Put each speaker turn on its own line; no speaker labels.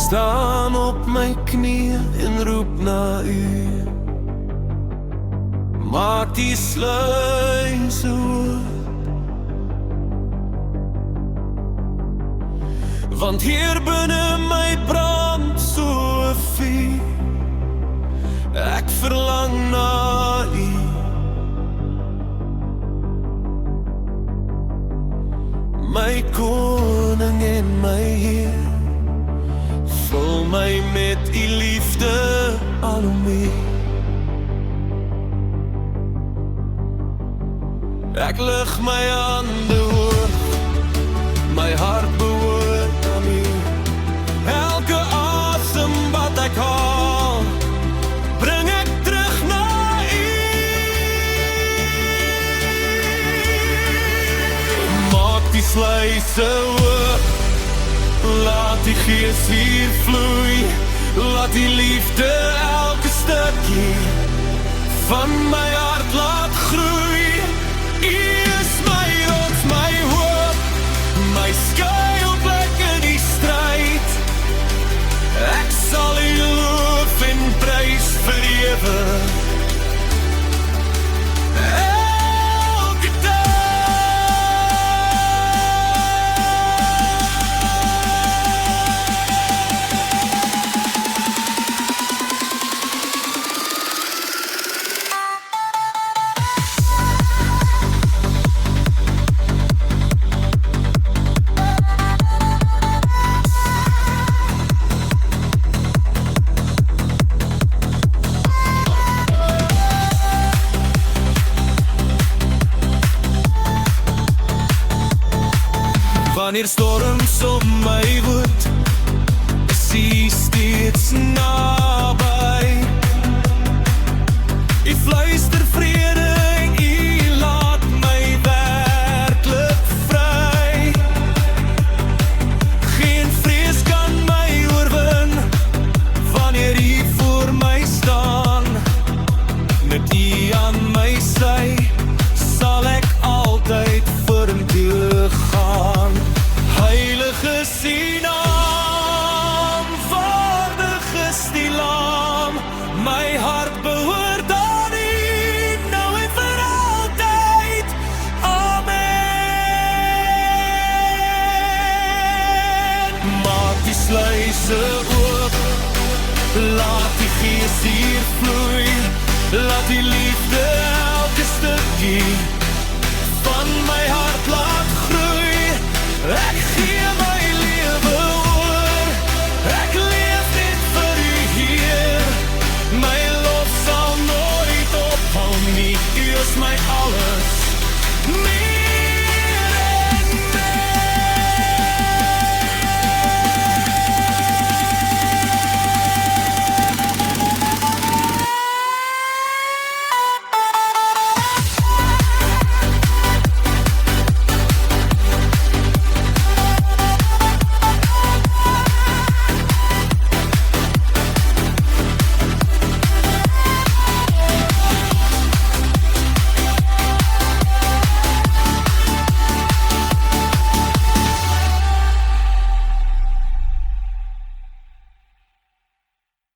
staan op my knieë en roep na U. Maak die sluise oop, want hier binne my brand so vuur. Ek verlang na U. My koning en my Heer, vul my met U liefde al hoe meer. Ek lig my hande hoog, my hart behoort aan U. Elke asem wat ek haal, bring ek terug na U. Maak die sluise oop, laat die Gees hier vloei, laat die liefde elke stukkie van my hart laat groei. U is my rots, my hoop, my skuilplek in die stryd. Ek sal U loof en prys vir ewig. Elke dag. Wanneer storms om my woed, is U steeds naby. U fluister vrede en U laat my werklik vry. Geen vrees kan my oorwin, wanneer U voor my staan. Met U aan my sy, sal ek altyd vorentoe gaan. Heilige is U naam, waardig is die Lam. My hart behoort aan U, nou en vir altyd. Amen. Maak die sluise oop, laat die Gees hier vloei, laat die liefde elke stukkie van my hart laat groei. Ek gee my lewe oor, ek leef net vir U Heer. My lof sal nooit ophou nie, U is my alles.